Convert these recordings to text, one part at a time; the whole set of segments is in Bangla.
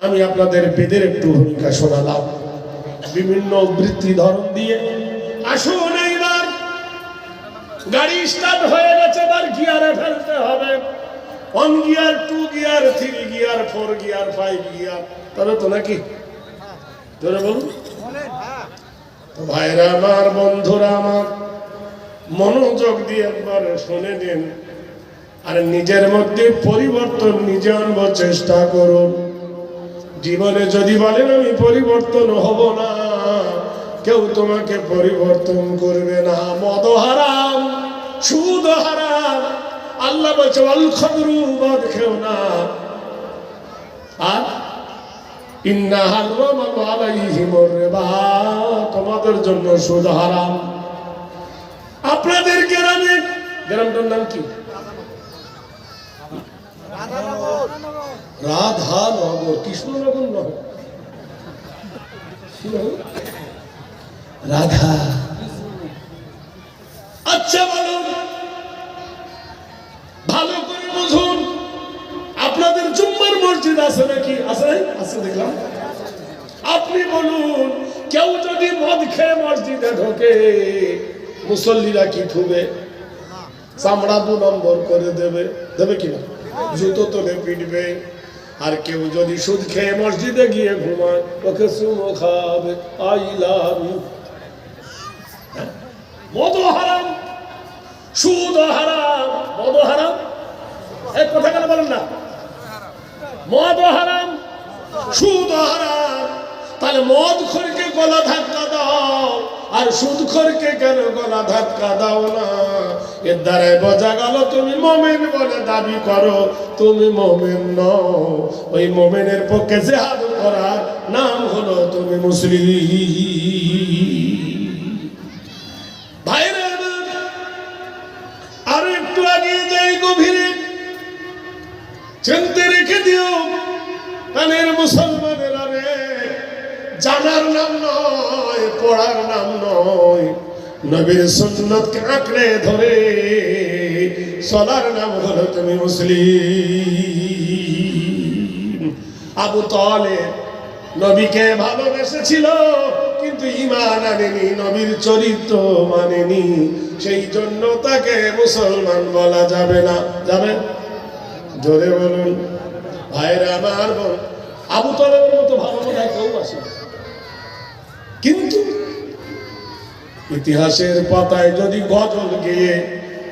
আমি আপনাদের বেদের একটু ভূমিকা শোনালাম বিভিন্ন বৃত্তি ধরন দিয়ে। আসুন এইবার গাড়ি স্টার্ট হয়ে গেছে, এবার গিয়ারে ফেলতে হবে। 1 gear, 2 gear, 3 gear, 4 gear, 5 gear, তবে তো নাকি ধরে বলুন তো। ভাইরা আমার, বন্ধুরা আমার, মনোযোগ দিয়ে একবার শুনে নিন আর নিজের মধ্যে পরিবর্তন নিজে আনবার চেষ্টা করুন। জীবনে যদি বলেন আমি পরিবর্তন হব না, কেউ তোমাকে পরিবর্তন করবে না। মদ হারাম, সুদ হারাম, আল্লাহ বলছে আল খামরু, মদ খেও না। আর ইন্না হারামাল্লাহু আলাইহিমুর রিবা, তোমাদের জন্য সুদ হারাম। আপনাদের গ্রামটার নাম কি? রাধানগর, কৃষ্ণনগর নয়, রাধা। আচ্ছা বলুন, ভালো করে বুঝুন, আপনাদের জুম্মার মসজিদ আছে নাকি? আছে, আছে দেখলাম। আপনি বলুন, কেউ যদি মদ খেয়ে মসজিদে ঢোকে, মুসল্লিরা কি থুবে? চামড়া 2 নম্বর করে দেবে, দেবে কিনা? জুতো তোলে পিটবে। আর কেউ যদি সুদ খেয়ে মসজিদে গিয়ে ঘুমায়, ওকে চুমো খাবে, আই লাভ ইউ। মদ হারাম, সুদ হারাম, মদ হারাম, এক কথা কেন বলেন না? মদ হারাম, সুদ হারাম। তাহলে মদ খোরকে গলা ধাক্কা দাও, আর সুদ খোরকে কেন গলা ধাক্কা দাও না? এর দ্বারাই বোঝা গেল তুমি মুমিন বলে দাবি করো, তুমি মুমিন নও। ওই মুমিনের পক্ষে জিহাদ করার নাম হলো তুমি মুসলিম। ভাইরা আর একটু এগিয়ে যাই গভীরে, চিন্তা রেখে দিও কানের মুসলমানেরা রে, জানার নাম নয়, পড়ার নাম নয়, নবীর সুন্নতকে আঁকড়ে ধরে চলার নাম হলো তুমি মুসলিম। আবু তালেব নবীকে ভালোবেসেছিল, কিন্তু ঈমান আনেনি, নবীর চরিত্র মানেনি। সেই জন্য তাকে মুসলমান বলা যাবে না। যাবে? জোরে বলুন ভাইরা আমার। আবু তালেবের মতো ভালো বোধ কেউ আসে, কিন্তু ইতিহাসের পাতায় যদি গজল গেয়ে,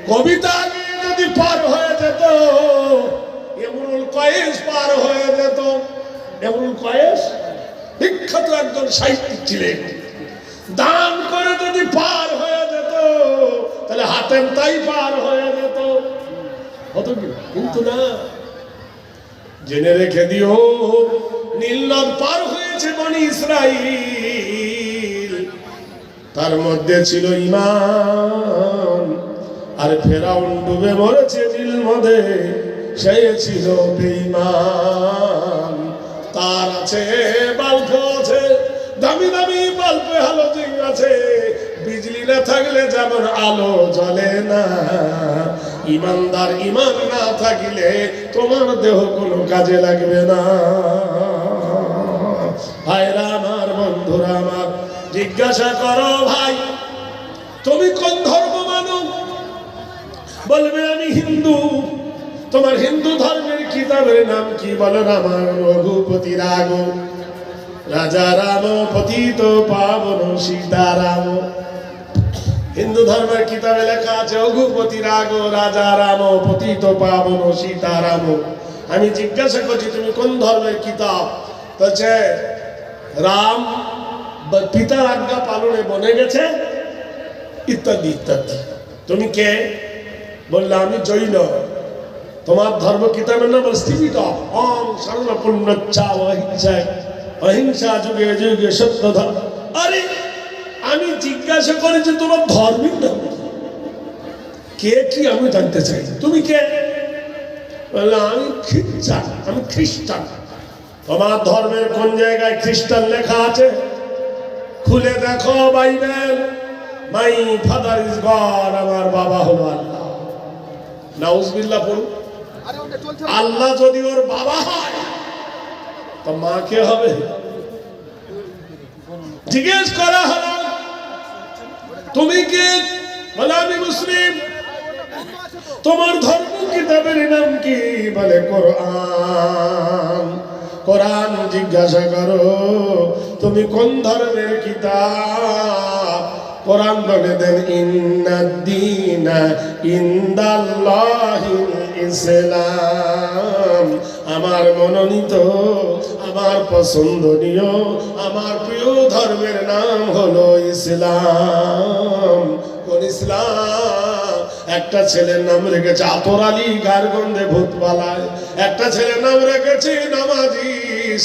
কবিতা গেয়ে যদি পার হয়ে যেত, ইমরুল কয়েস পার হয়ে যেত। ইমরুল কয়েস বিখ্যাত একজন সাহিত্যিক ছিলেন। দান করে যদি পার হয়ে যেত, তাহলে হাতেম তাই পার হয়ে যেত, হতো কি? কিন্তু না। জেনে রেখে দিও, নীল নদ পার হয়েছে বনি ইসরাইল, তার মধ্যে ছিল ঈমান। আর ফেরাউন ডুবে মরেছে নীল নদে, সে ছিল বেঈমান। তার আছে, বাল্ব আছে, দামি দামি বাল্বে হ্যালোজিন আছে। বিজলি না থাকলে যেমন আলো জ্বলে না, ইমানদার ঈমান না থাকিলে তোমার দেহ কোনো কাজে লাগবে না। ভাইরা আমার, বন্ধুরা আমার, জিজ্ঞাসা করো ভাই তুমি কোন ধর্ম মানো? বলবে আমি হিন্দু। তোমার হিন্দু ধর্মের কিতাবের নাম কি? বলো রামায়ণ, রঘুপতি রাগ, রাজা রাম, পতিত পাবন সীতারাম। হিন্দু ধর্মের কিতাবে লেখা আছে রঘুপতি রাগ, রাজা রাম, পতিত পাবন সীতারাম। আমি জিজ্ঞাসা করছি তুমি কোন ধর্মের কিতাব? বলছে রাম পিতার আজ্ঞা পালনে বনে গেছে, ইত্যাদি ইত্যাদি। তুমি কে? বললে আমি জৈন। তোমার ধর্ম কিতাবের নাম স্থিত ওম সর্বপুণ্যচ্ছা অহিংসা, অহিংসা যুগে যুগে সত্য ধর্ম। আরে আমি জিজ্ঞাসা করেছি তোমার ধর্মের নাম কে কি আমি জানতে চাই। তুমি কে? বললে আমি খ্রিস্টান, আমি খ্রিস্টান। তোমার ধর্মের কোন জায়গায় খ্রিস্টান লেখা আছে? খুলে দেখো Bible. My father is god, আমার বাবা হলো আল্লাহ। নাউজুবিল্লাহ পড়ুন। আল্লাহ যদি ওর বাবা হয় তো মা কে হবে? জিজ্ঞেস করা হলো তুমি কে? বলে আমি মুসলিম। তোমার ধর্ম কিতাবের নাম কি? বলে কোরআন। কোরআন জিজ্ঞাসা করো তুমি কোন ধর্মের কিতাব? কোরআন বলে দেন ইন্নাদ-দীনা ইনদাল্লাহিল ইসলাম। আমার মনোনীত, আমার পছন্দনীয়, আমার প্রিয় ধর্মের নাম হলো ইসলাম। কোন ইসলাম? একটা ছেলের নাম রেখেছে আতর আলী, গারগন্ধে ভূত পালায়। একটা ছেলের নাম রেখেছে নামাজি,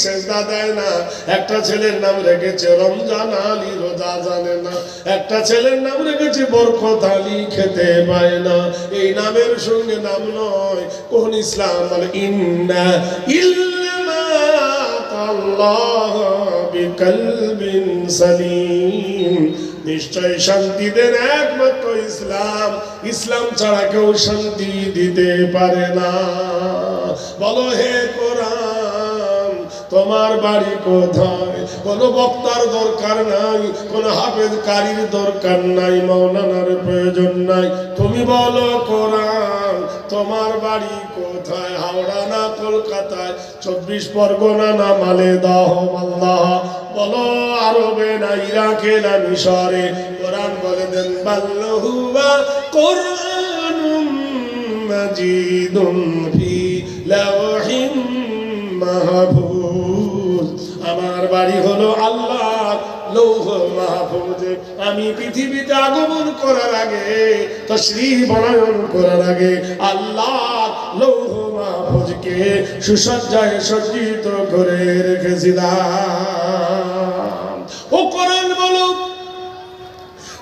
সেজদা দেয় না। একটা ছেলের নাম রেখেছে রমজান আলী, রোজা জানে না। একটা ছেলের নাম রেখেছে বরকত আলী, খেতে পায় না। এই নামের সঙ্গে নাম নয়। কোন ইসলাম? বলে ইন্না ইল্লামা আল্লাহ বিকলবিন সালিম। নিশ্চয় শান্তি দেন একমাত্র ইসলাম। ইসলাম ছাড়া কেউ শান্তি দিতে পারে না। বলো হে কোরআন তোমার বাড়ি কোথায়? কোনো বক্তার দরকার নাই, কোনো হাফেজ কারীর দরকার নাই, মাওলানার প্রয়োজন নাই। তুমি বলো কোরআন তোমার বাড়ি কোথায়? হাওড়া না কলকাতায়, 24 পরগনা না মালেদহ মালদাহ? বলো আরবে না ইরাকে না মিশরে? কোরআন বলে দেন বাল্লহুয়া কোরআনুম মাজিদুন ফি লাওহিম মাহফুজ। আমার বাড়ি হলো আল্লাহর লৌহ মাহফুজে। আমি পৃথিবীতে আগমন করার আগে, তাশরীফ বনায়ন করার আগে আল্লাহর লৌহ মাহফুজকে সুসজ্জায় সজ্জিত করে রেখেছিলাম। ও কোরআন বলো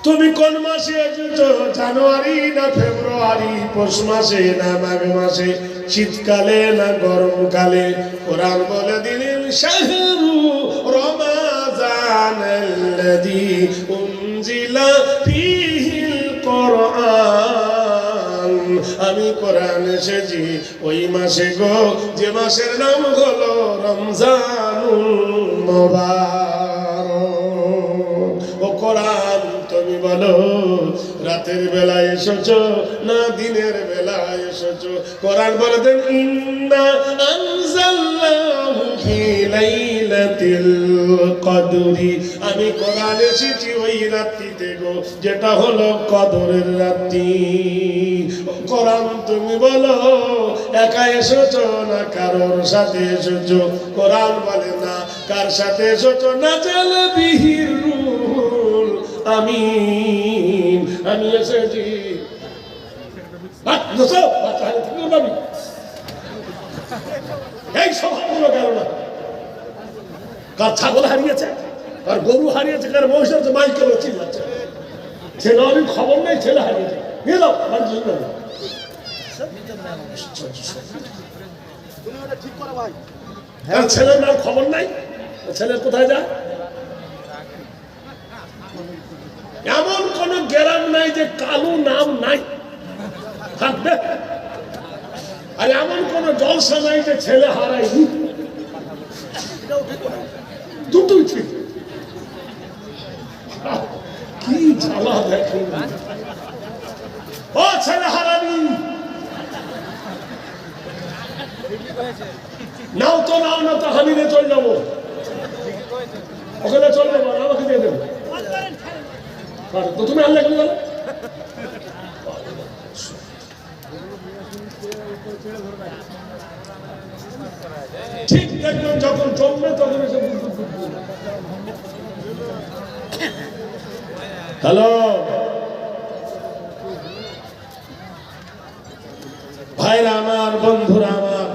তুমি কোন মাসে এসেছো? জানুয়ারি না ফেব্রুয়ারি, পৌষ মাসে না মাঘ মাসে, শীতকালে না গরমকালে? কোরআন বলে দিলেন শাহরু রমাজানাল্লাযী উনজিলা ফীহিল কোরআন। আমি কোরআন এসেছি ওই মাসে গো, যে মাসের নাম হলো রমজানুল মুবারক। ও কোরআন তুমি বলো রাতের বেলায় এসেছো না দিনের বেলায় এসেছো? কোরআন বলে দেন ইন্না আনজালনাহু ফি লাইলাতিল কদরি। আমি কোরআন এসেছি ওই রাত্রিতে গো, যেটা হলো কদরের রাত্রি। কোরআন তুমি বলো একা এসেছো না কারোর সাথে এসেছো? কোরআন বলে না কার সাথে এসেছো? নাজাল বিহির রূহুল আমিন। আমি এসেছি এই স্বভাবগুলো গেল না। কার ছাগল হারিয়েছে, কার গরু হারিয়েছে, কার মহিষ হারিয়েছে, মাইকেল চিল্লাচ্ছে। ছেলে আমি খবর নেই, ছেলে হারিয়েছে, নিয়ে যাও বাড়ির জন্য। ছেলের নাম খবর নাই, ছেলের কোথায় যায়? এমন কোন গ্রাম নাই যে কালো নাম নাই, থাকবে। আর এমন কোন জলসা নাই যে ছেলে হারায়নি, দুটোই ঠিক। কি জ্বালা দেখেন। ও ছেলে হারানি, নাও তো নাও না তো হামিনে চলে যাবো, ওখানে চলে যাবো, আমাকে দিয়ে দেবো। তো তুমি আনলে কেন? ঠিক দেখবেন যখন জন্মে তখন এসে হ্যালো ভাইরা আমার, বন্ধুরা আমার,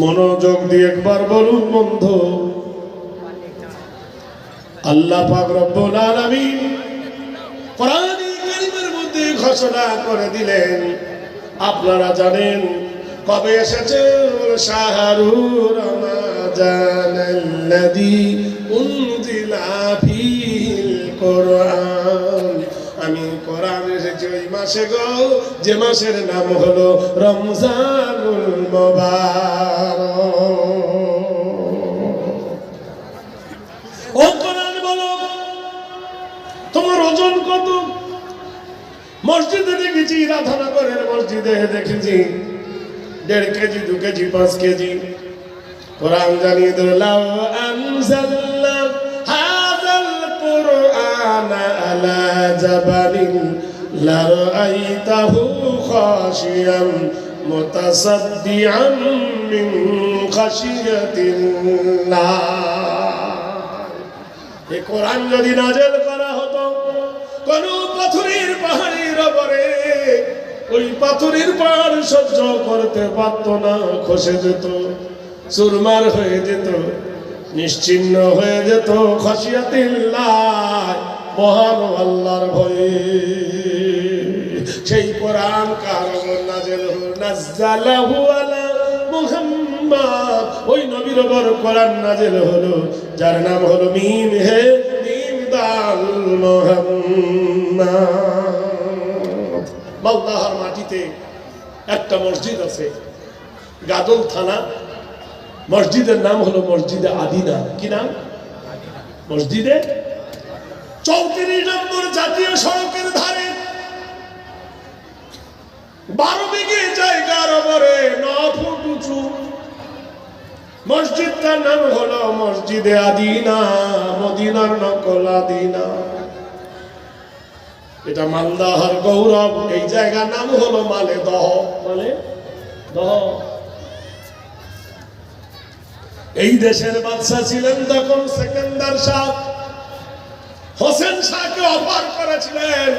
মনোযোগ দিয়ে একবার বলুন বন্ধু, আল্লাহ পাক রব্বুল আলামিন কোরআন কারীমের মধ্যে ঘোষণা করে দিলেন। আপনারা জানেন কবে এসেছে? শাহরু রমাজানাল্লাযী উনজিলা ফীহিল কোরআন। আমি কোরআন এসেছি ওই মাসে গো, যে মাসের নাম হলো রমজানুল মুবারক। মসজিদে দেখেছি, রাধানগরের মসজিদে দেখেছি 1.5 কেজি 2 কেজি 5 কেজি কোরআন জানিয়ে দিল, লাউ আনজালনা হাযাল কুরআনা আলা জাবালিন লারাআইতাহু খাশিয়াম মুতাসাদ্দিআন মিন খাশিয়াতিল্লাহ। এই কোরআন যদি নাযিল করা হতো কোন পাথরের পাহাড়ের উপরে, ওই পাথরের পাহাড় সহ্য করতে পারত না, খসে যেত, চুরমার হয়ে যেত, নিশ্চিহ্ন হয়ে যেত। খাশিয়াতিল্লাহ, মহান আল্লাহর ভয়ে। সেই কোরআন কার উপর নাযিল হলো? নাযালাহু আলা মুহাম্মদ, ওই নবীর উপর কোরআন নাযিল হলো, যার নাম হলো মিম হে মিম দাল মুহাম্মদ। মালদাহার মাটিতে একটা মসজিদ আছে, গাদল থানা। মসজিদের নাম হলো মসজিদে আদিনা। কি নাম? মসজিদে 34 নম্বর জাতীয় সড়কের ধারে 12 বিঘে জায়গার উপরে 9 ফুট উঁচু মসজিদটার নাম হলো মসজিদে আদিনা, মদিনার নকল আদিনা। এটা মালদাহার গৌরব। এই জায়গার নাম হলো মালেদহ। মালেদহ। এই দেশের বাদশা ছিলেন তখন সেকেন্দার শাহ। হোসেন শাহকে অফার করেছিলেন,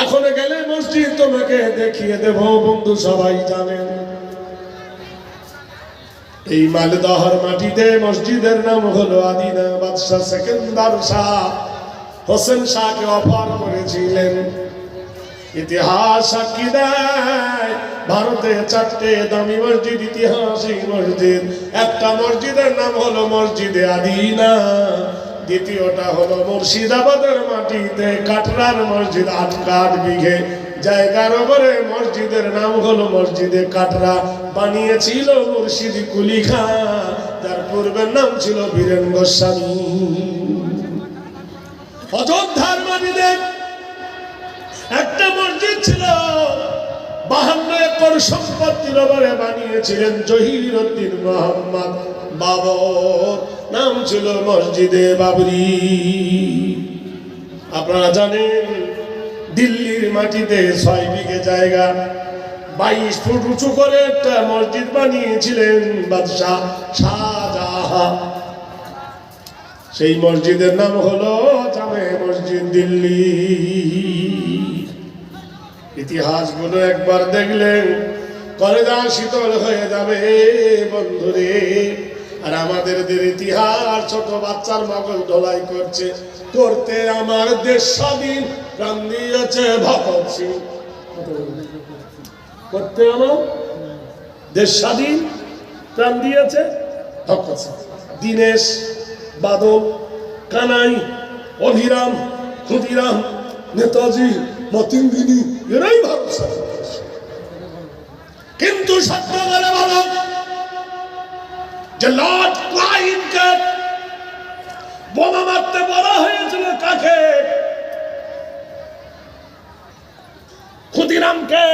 এখন গেলে মসজিদ তোমাকে দেখিয়ে দেব। বন্ধু সবাই জানেন এই মালদহর মাটিতে মসজিদের নাম হলো আদিনা। বাদশা সেকেন্দার শাহ হোসেন শাহকে অফার করেছিলেন। ইতিহাস সাক্ষী দেয়, ভারতে 4টে দামি মসজিদ, ইতিহাসিক মসজিদ। একটা মসজিদের নাম হলো মসজিদে আদিনা, দ্বিতীয়টা হলো মুর্শিদাবাদের মাটিতে কাটরার মসজিদ। 8 বিঘে জায়গার উপরে মসজিদের নাম হলো মসজিদে কাটরা। বানিয়েছিল মুর্শিদি কুলি খান, যার পূর্বের নাম ছিল বীরেন গোস্বামী। অযোধ্যার মাটিতে একটা মসজিদ ছিল, 52 একর সম্পত্তির উপরে বানিয়েছিলেন জহিরুদ্দিন মোহাম্মদ বাবর। নাম ছিল মসজিদে বাবরি। আপনারা জানেন দিল্লির মাটিতে 6 বিঘে জায়গা 22 ফুট উঁচু করে একটা মসজিদ বানিয়েছিলেন বাদশাহ শাহজাহান। সেই মসজিদের নাম হলো জামে মসজিদ দিল্লি। ইতিহাসগুলো একবার দেখলেন কলেজা শীতল হয়ে যাবে বন্ধুরে। আর আমাদের ইতিহাস ছোট বাচ্চার মগজ ধোলাই করতে আমার দেশ স্বাধীন প্রাণ দিয়েছে ভগৎ সিং। করতে আমার দেশ স্বাধীন প্রাণ দিয়েছে ভগৎ সিং। দীনেশ, বাদল, কানাই, অভিরাম, ক্ষুদিরাম, নেতাজি, মতিন্দিনী, এরাই ভারত স্বাধীন। কিন্তু সত্য বলে বলো যে লর্ড ক্লাইভকে বোমা মারতে বলা হয়েছিল কাকে? ক্ষুদিরামকে।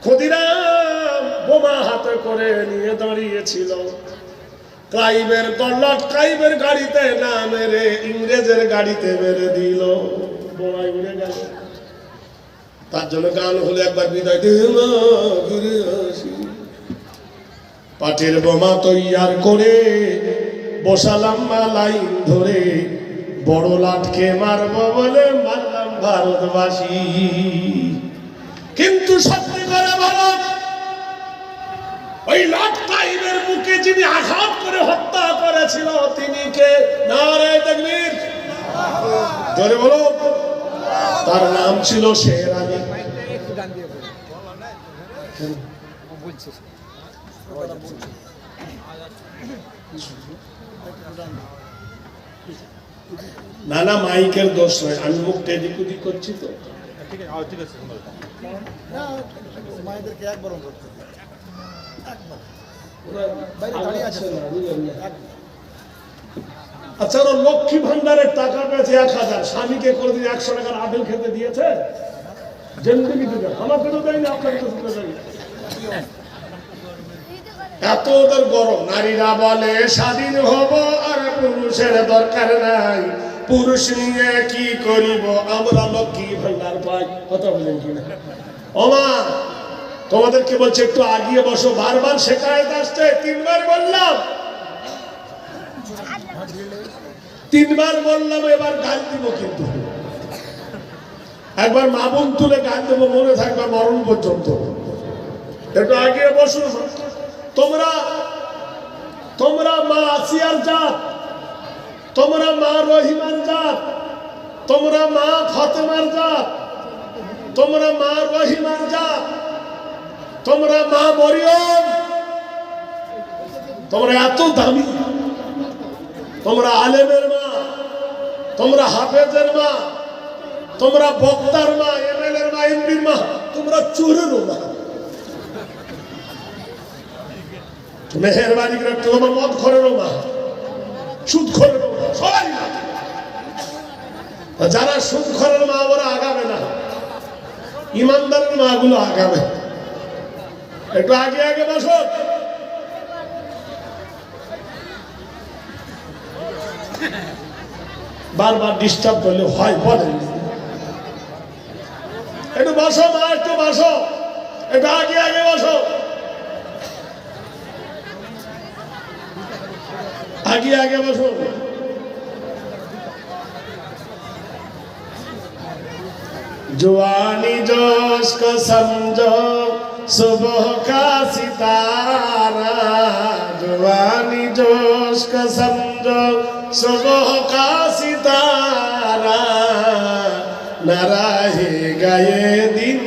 ক্ষুদিরাম বোমা হাতে করে নিয়ে দাঁড়িয়েছিল। লর্ড ক্লাইভের গাড়িতে না মেরে ইংরেজের গাড়িতে মেরে দিল, বোমায় উড়ে গেল। তার জন্য গান হলো একবার বিদায় দে মা ঘুরে আসি। পাটের বোমা তৈয়ার করে বসালাম লাইন ধরে, বড় লাটকে মারবো বলে মারলাম ভারতবাসী। কিন্তু সত্যি করে বলো ওই লর্ড ক্লাইভের মুখে যিনি আঘাত করে হত্যা করেছিল তিনি কে? নারে তাকবীর, জোরে বলো। তার নাম ছিল শের আলী। না না, মাইকের দোষ নয়, আমি মুখটা এদিক ওদিক করছি তো। আচ্ছা, ওরা লক্ষ্মী ভান্ডারের টাকা পেয়েছে 1000, স্বামীকে কোনোদিন 100 টাকার আপেল খেতে দিয়েছে? জিন্দেগি থেকে আমাকে তো দেয়নি, আপনাকে তো দেয়নি। এত ওদের গরম। নারীরা বলে স্বাধীন হব আর পুরুষের দরকার নাই, পুরুষ নিয়ে কি করিব, আমরা লক্ষ্মী ভান্ডার পাই। কথা বলেন কিনা? ওমা, তোমাদেরকে বলছে একটু আগিয়ে বসো, বারবার শেখায়ত আসছে। 3 বার বললাম, 3 বার বললাম, এবার গাল দিব কিন্তু। একবার মা বোন তুলে গাল দেবো, মনে থাকবে মরণ পর্যন্ত। একটু আগিয়ে বসো। তোমরা মা আসিয়ার জাত, তোমরা মা রহিমার জাত, তোমরা মা ফাতেমার জাত, তোমরা মা রহিমার জাত, তোমরা মা মরিয়ম, তোমরা এত দামি। তোমরা আলেমের মা, তোমরা হাফেজের মা, তোমরা বক্তার মা, এমএলএর মা, এমপির মা, তোমরা চোরেরও মা। মেহেরবানি করে তোমার মদ খোরেরও মা, সুদ খোরেরও মা, সবাই মা। যারা সুদ খোরের মা ওরা আগাবে না, ইমানদারের মা গুলো আগাবে। একটু আগে আগে বসো। বারবার ডিস্টার্ব করলে হয়, বলেন। একটু বসো মা, একটু বসো, একটু আগে আগে বসো, आगे आगे बसो। जवानी जोश को समझो सुबह का सितारा, जवानी जोश को समझो सुबह का सितारा, न रहेगा ये दिन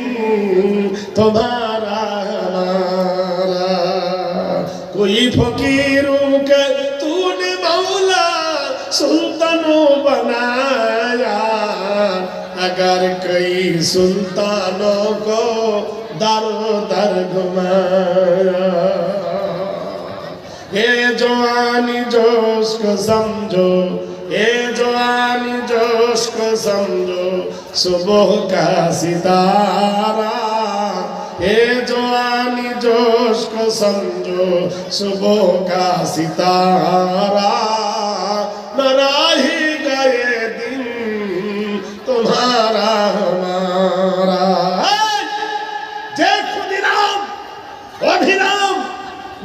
तुम्हारा हमारा, कोई फकीरों के तूने मौला सुल्तानों बनाया, अगर कई सुल्तानों को दरो दर घुमाया, ये जवानी जोश को समझो, ये जवानी जोश को समझो सुबह का सितारा, ये जवानी जोश को समझो सुबह का सितारा, न रहेगा ये दिन तुम्हारा हमारा। जय खुदीराम अभिराम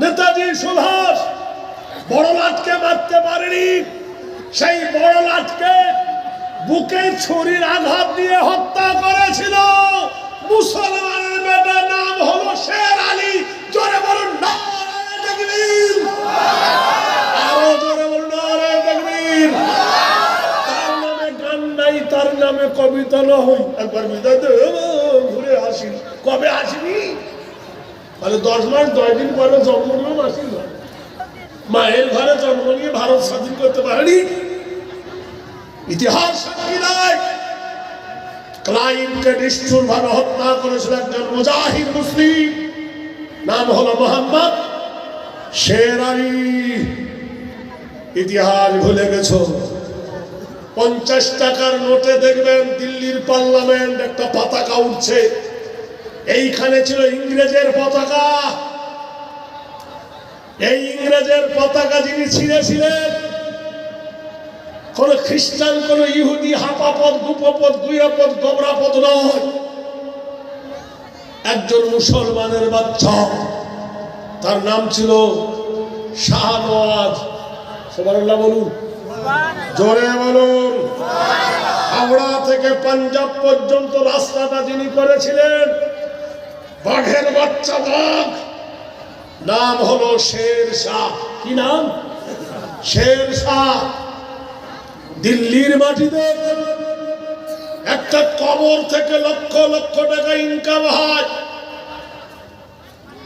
नेताजी सुभाष বড় লাটকে মারতে পারেনি, সেই বড় লাটকে বুকে ছুরির আঘাত দিয়ে হত্যা করেছিল মুসলমানের বেটা, নাম হলো শের আলী। জোরে বলুন নারে তাকবীর, আরো জোরে বলুন নারে তাকবীর। তার নামে গান নাই, তার নামে কবিতা নয়। একবার বিদায় দে, ঘুরে আসি। কবে আসিনি? তাহলে 10 মাস 10 দিন পরে জন্মদিন আসিল। মায়ের ঘরে জন্ম নিয়ে ভারত স্বাধীন করতে পারেনি, ইতিহাস সাক্ষী দেয়। ক্লাইভকে নিষ্ঠুরভাবে হত্যা করেছিল একজন মুজাহিদ মুসলিম, নাম হলো মোহাম্মদ শের আলী। ইতিহাস ভুলে গেছো? 50 টাকার নোটে দেখবেন দিল্লির পার্লামেন্ট একটা পতাকা উঠছে, এইখানে ছিল ইংরেজের পতাকা। এই ইংরেজের পতাকা যিনি ছিঁড়েছিলেন, কোন খ্রিস্টান, কোন ইহুদি, হাপাপদ, গুপপদ, গুয়াপদ, গোবরাপদ নয়, একজন মুসলমানের বাচ্চা। তার নাম ছিল শাহনওয়াজ। সুবহানাল্লাহ বলুন, জোরে বলুন। হাওড়া থেকে পাঞ্জাব পর্যন্ত রাস্তাটা যিনি করেছিলেন, বাঘের বাচ্চা বাঘ, নাম হলো শের শাহ। কি নাম? শের শাহ। দিল্লির মাটিতে একটা কবর থেকে লক্ষ লক্ষ টাকা ইনকাম হয়।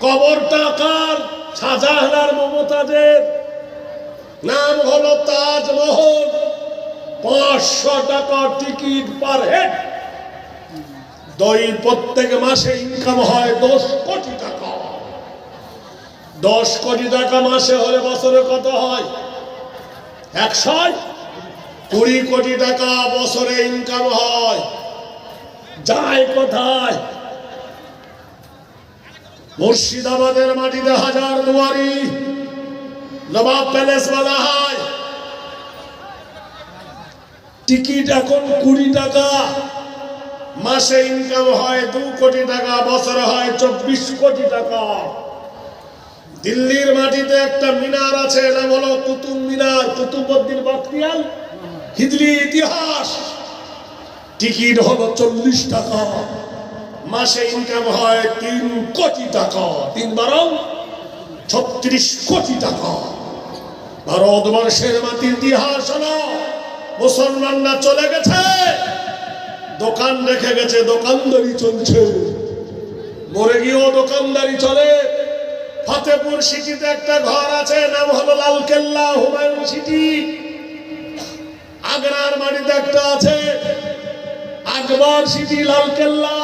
কবরটা কার? শাহজাহান আর মমতাজের। নাম হলো তাজমহল। 500 টাকা টিকিট পার হেড। প্রত্যেক মাসে ইনকাম হয় 10 কোটি টাকা। 10 কোটি টাকা মাসে হলে বছরে কত হয়? 100। 20 কোটি টাকা বছরে ইনকাম হয়, যায় কোথায়? মুর্শিদাবাদের মাটিতে হাজার দুয়ারি নবাব প্যালেস বলা হয়, টিকিট এখন 20 টাকা, মাসে ইনকাম হয় 2 কোটি টাকা, বছরে হয় 24 কোটি টাকা। দিল্লির মাটিতে একটা মিনার আছে, নাম হলো কুতুব মিনার, কুতুবউদ্দিন বখতিয়ার, হিজরি ইতিহাস। টিকিট হলো 40 টাকা, মাসে ইনকাম হয় 3 কোটি টাকা, 3 বারো 36 কোটি টাকা। ভারতবর্ষের মাটির ইতিহাস হলো মুসলমানরা চলে গেছে, দোকান রেখে গেছে, দোকানদারি চলছে, মরে গিয়েও দোকানদারি চলে। ফতেপুর সিটিতে একটা ঘর আছে, নাম হলো লালকেল্লা, হুমায়ুন সিটি। আগ্রার মাটিতে একটা আছে, আকবর সিটি, লালকেল্লা।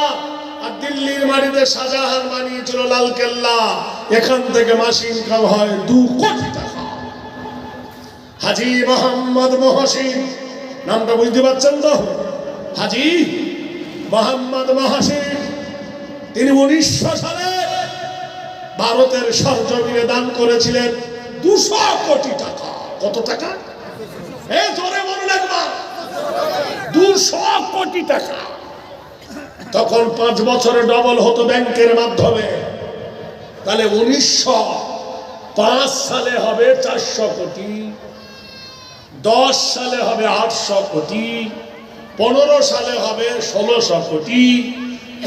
আর দিল্লির মাটিতে শাহজাহান বানিয়েছিল লালকেল্লা। এখান থেকে মাসে ইনকাম হয় 2 কোটি টাকা। হাজী মোহাম্মদ মহসিন, নামটা বুঝতে পারছেন তো? হাজী মোহাম্মদ মহসিন, তিনি 1900 সালে ভারতের সরজমিনে দান করেছিলেন 200 কোটি টাকা। কত টাকা? জোরে বলুন একবার। 200 কোটি টাকা। তখন 5 বছরে ডবল হতো ব্যাংকের মাধ্যমে। তাহলে 1905 সালে হবে 400 কোটি, 10 সালে হবে 800 কোটি, 15 সালে হবে 1600 কোটি,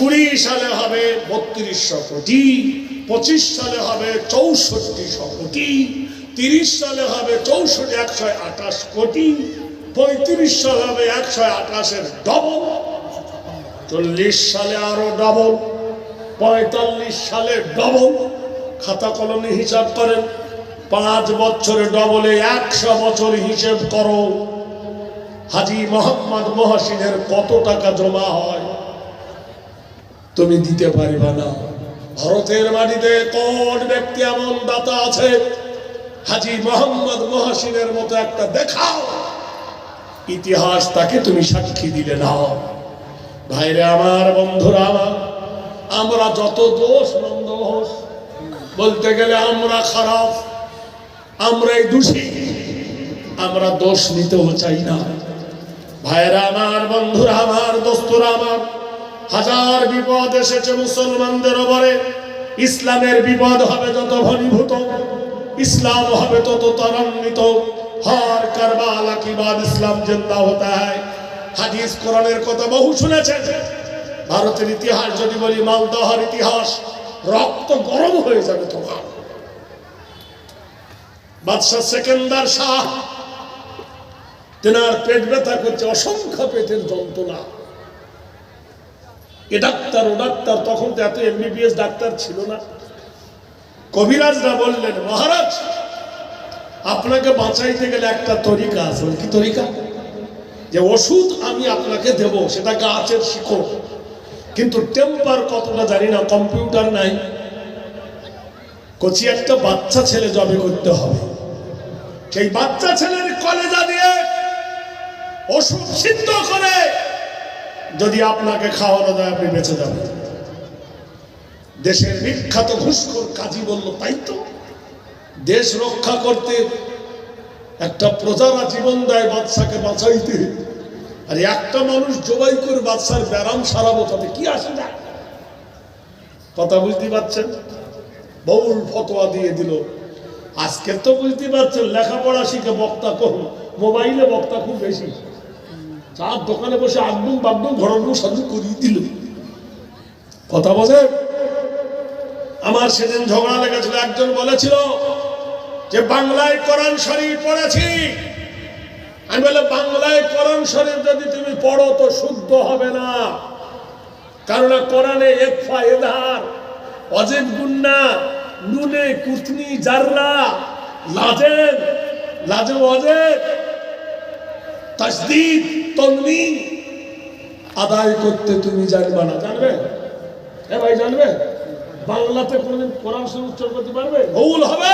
20 সালে হবে 3200 কোটি, 25 সালে হবে 6400 কোটি, 30 সালে হবে 128 কোটি, 35 সালে হবে 128-এর ডবল, 40 সালে আরো ডবল, 45 সালে ডবল। খাতা কলমে হিসাব করেন, 5 বছরে ডবলে 100 বছর হিসেব করো। হাজী মোহাম্মদ মহসিনের কত টাকা জমা হয় তুমি দিতে পারবে না। ভারতের মাটিতে কোন ব্যক্তি এমন দাতা আছে হাজী মোহাম্মদ মহসিনের মতো একটা দেখাও, ইতিহাস তাকে তুমি সাক্ষী দিলে না। ভাইরে আমার, বন্ধুরা আমার, আমরা যত দোষ নন্দ হোস বলতে গেলে আমরা খারাপ, আমরাই দোষী, আমরা দোষ নিতেও চাই না। ভাইরা আমার, বন্ধুরা আমার, দোস্তরা আমার, হাজার বিপদ এসেছে মুসলমানদের উপরে। ইসলামের বিপদ হবে যত ঘনীভূত, ইসলাম হবে তত ত্বরান্বিত। হর কারবালা কি বাদ ইসলাম জিন্দা হতা হয়। হাদিস কোরআনের কথা বহু শুনেছেন। ভারতের ইতিহাস যদি বলি, মালদহর ইতিহাস, রক্ত গরম হয়ে যাবে তোমার। বাদশাহ সেকেন্দার শাহ, তেনার পেট ব্যথা করছে, অসংখ্য পেটের যন্ত্রণা। এ ডাক্তার ও ডাক্তার, তখন তো এত এমবিবিএস ডাক্তার ছিল না। কবিরাজরা বললেন, মহারাজ আপনাকে বাঁচাইতে গেলে একটা তরিকা আছে। কি তরিকা? যে ওষুধ আমি আপনাকে দেব সেটা গাছের শিকড়, কিন্তু টেম্পার কতটা জানি না, কম্পিউটার নাই। কচি একটা বাচ্চা ছেলে জবে করতে হবে, সেই বাচ্চা ছেলের কলেজা দিয়ে ওষুধ সিদ্ধ করে যদি আপনাকে খাওয়ানো যায় আপনি বেঁচে যাবেন। দেশের বিখ্যাত ঘুষখোর কাজী বলল, তাই তো, দেশ রক্ষা করতে একটা প্রজারা জীবন দেয় বাদশাকে বাঁচাইতে, আর একটা মানুষ জবাই করে বাদশার ব্যারাম সারাবো, তাতে কি আসে না? কথা বুঝতে পারছেন? বহুল ফতোয়া দিয়ে দিল। আজকে তো বুঝতে পারছেন, লেখাপড়া শিখে বক্তা কম, মোবাইলে বক্তা খুব বেশি। চার দোকানে বসে আগডুম বাগডুম ঘরডুম সাধু করিয়ে দিল। কথা বোঝে? আমার সেদিন ঝগড়া লেগেছিল। একজন বলেছিল যে বাংলায় কোরআন শরীফ পড়েছি। আমি বলে, বাংলায় কোরআন শরীফ যদি তুমি পড়ো তো শুদ্ধ হবে না, কারণ কোরআনে একফা এধার, অজেব গুন্না, নুনে কুতনি জাররা, লাজেম লাজেম অজেব, তাসদীদ তনবিন আদায় করতে তুমি জানবে না। জানবে? হ্যাঁ ভাই, জানবে? বাংলাতে কোনদিন কোরআন শরীফ উচ্চারণ করতে পারবে? ভুল হবে।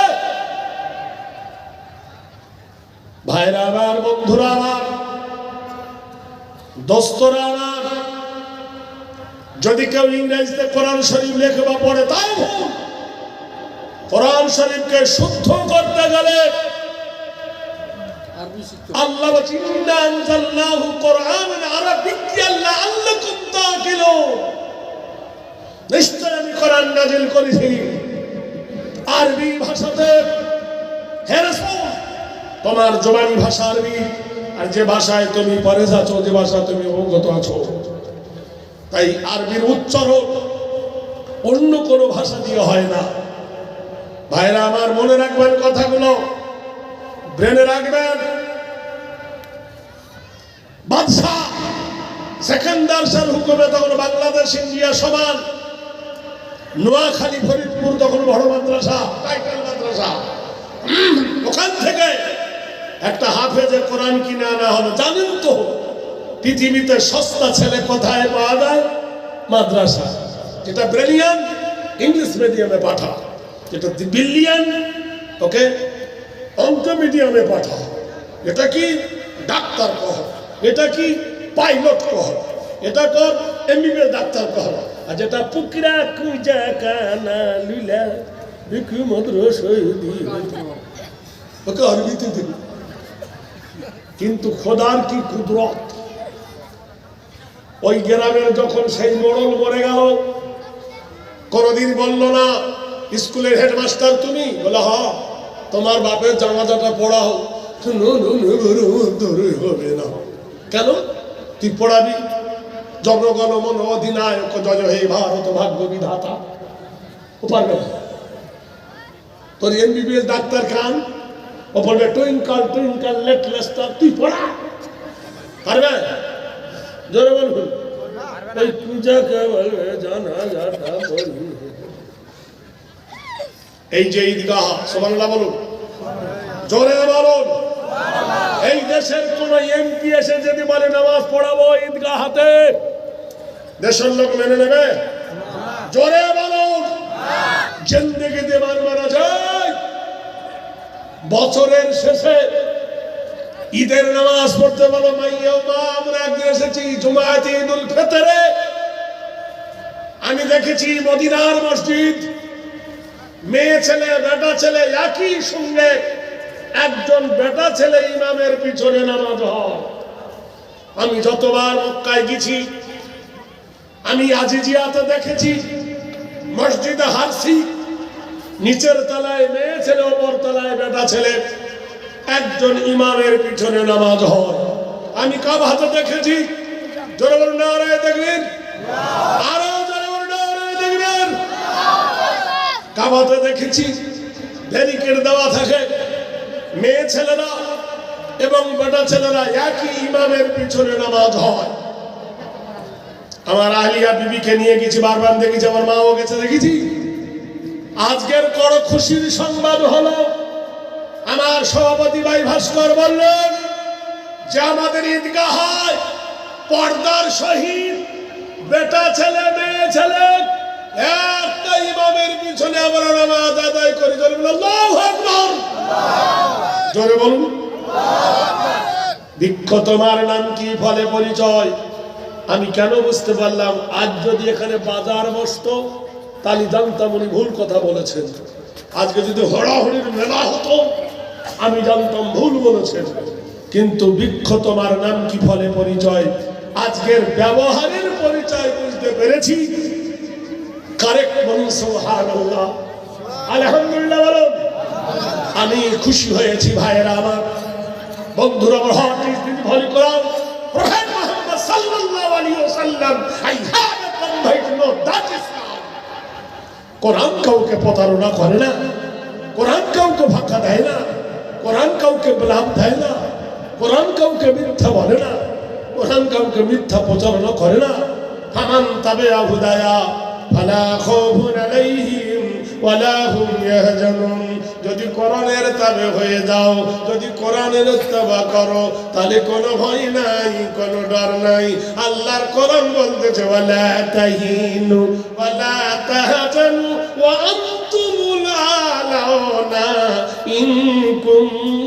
ভাইরা আমার, বন্ধুরা আমার, দোস্তরা আমার, যদি কেউ ইংরেজিতে কোরআন শরীফ লেখে বা পড়ে তাই ভুল। কোরআন শরীফকে শুদ্ধ করতে গেলে আল্লাহ বলেন ইন্না আনজালনাহু কোরআনান আরাবিয়্যান লাআল্লাকুম তাকিলুন, নিশ্চয় আমি কোরআন নাযিল করেছি আরবি ভাষাতে। হে রাসূল, তোমার জবানি ভাষা আরবি, আর যে ভাষায় তুমি পড়ে যাচ্ছ, যে ভাষা তুমি অবগত আছো, তাই আরবির উচ্চারণ অন্য কোনো ভাষা দিয়ে হয় না। ভাইরা আমার, মনে রাখবেন কথাগুলো, ব্রেনে রাখবেন। বাদশাহ সেকেন্দার শাহর হুকুমে তখন বাংলাদেশ ইন্ডিয়া সমান, নোয়াখালী ফরিদপুর তখন বড় মাদ্রাসা, টাইটেল মাদ্রাসা। ওখান থেকে একটা হাফেজে কোরআন কিনে আনা হলো। জানেন তো পৃথিবীতে সস্তা ছেলে কোথায় পাওয়া যায়? মাদ্রাসা। যেটা ব্রিলিয়ান ইংলিশ মিডিয়ামে পাঠা, যেটা বিলিয়ন ওকে অঙ্ক মিডিয়ামে পাঠা, এটা কি ডাক্তার কহ, এটা কি পাইলট কহ, এটা কর এমবিবিএস ডাক্তার কহ, আর যেটা পুকরা কুজা কানা লুলা বিকু মাদ্রাসায় দি ওকে আরবিতে দিল। কিন্তু খোদার কি কুদরত! ওই গ্রামের যখন সেই মোড়ল মরে গেল, কোনদিন বলল না স্কুলের হেডমাস্টার তুমি? বলে হ, তোমার বাপের জানাজাটা পড়াও। হবে না কেন? তুই পড়াবি জনগণ মন অধিনায়ক জয় হে ভারত ভাগ্য বিধাতা, ও পারবে না। তোর এমবিবিএস ডাক্তার খান ও বলবে টুইঙ্কল টুইঙ্কল লিটল স্টার, তুই পড়া পারবে? জোরে বলুন। এই পূজাকে বলবে জানাজাটা পড়ি। এই যে ঈদগাহ, সুবহানাল্লাহ বলুন, জোরে বলুন। এই দেশের কোন এমপি এসে যদি বলে নামাজ পড়াবো ঈদগাহতে, দেশের লোক মেনে নেবে? জোরে বলুন। জিন্দেগিতে মারা যায়। বছরের শেষে ঈদের নামাজ পড়তে বলো মাইয়া মা। আমরা একদিন এসেছি জুমাতে ঈদুল ফিতরে, আমি দেখেছি মদিনার মসজিদ, মেয়ে ছেলে বেটা ছেলে একই সঙ্গে, একজন বেটা ছেলে ইমামের পিছনে নামাজ হয়। আমি যতবার মক্কায় গেছি, আমি আজিজিয়াতে দেখেছি, মসজিদে হারসি নিচের তলায় মেয়ে ছেলে, ওপর তলায় বেটা ছেলে, একজন ইমামের পিছনে নামাজ হয়। আমি কাবাতে দেখেছি, জোরে বলুন নারায়ে তাকবীর, আরো জোরে বলুন নারায়ে তাকবীর। কাবাতে দেখেছি ব্যারিকেড দেওয়া থাকে, মেয়ে ছেলেরা এবং বেটা ছেলেরা একই ইমামের পিছনে নামাজ হয়। আমার আহলিয়া বিবিকে নিয়ে গেছি, বারবার দেখেছি, আমার মাও গেছে দেখেছি। আজকের বড় খুশির সংবাদ হলো, আমার সভাপতি ভাই ভাস্কর বললেন যে আমাদের ঈদগাহে পর্দার সহিত বেটা ছেলে মেয়ে ছেলে একটা ইমামের পিছনে আমরা নামাজ আদায় করি। জোরে বলুন আল্লাহু আকবার, জোরে বলুন। বৃক্ষ তোমার নাম কি, ফলে পরিচয়। আমি কেন বুঝতে পারলাম, আজ যদি এখানে বাজার বসতো তাহলে জানতাম উনি ভুল কথা বলেছেন। আজকে যদি হড়াহড়ির মেলা হতো আমি জানতাম ভুল বলেছেন। কিন্তু বৃক্ষ তোমার নাম কি, ফলে পরিচয়। আজকের ব্যবহারের পরিচয় বুঝতে পেরেছি। কারেক্ট বলুন সুবহানাল্লাহ, আলহামদুলিল্লাহ বলুন। আমি খুশি হয়েছি ভাইয়েরা আমার, বন্ধুরা আমার। হাদিস দিন ভরি কোরআন, প্রফেট মুহাম্মদ সাল্লাল্লাহু আলাইহি ওয়াসাল্লাম, I have a convict know that Islam. Quran কাউকে প্রতারণা করে না, কোরআন কাউকে ফাঁকা দেয় না, কোরআন কাউকে ব্লাম দেয় না, কোরআন কাউকে মিথ্যা বলে না, কোরআন কাউকে মিথ্যা প্রচারণা করে না। ফামান তাবিআ হুদায়া ফালা খাউফুন আলাইহিম ওয়ালা হুম ইয়াহজানুন। যদি কোরআনের তাবে হয়ে যাও, যদি কোরআনের ইত্তেবা করো, তাহলে কোনো ভয় নাই, কোনো ডর নাই। আল্লাহর কোরআন বলতেছে ওয়ালা তাহিনু ওয়ালা তাহজানু ওয়া আনতুমুল আলাউনা ইন কুনতুম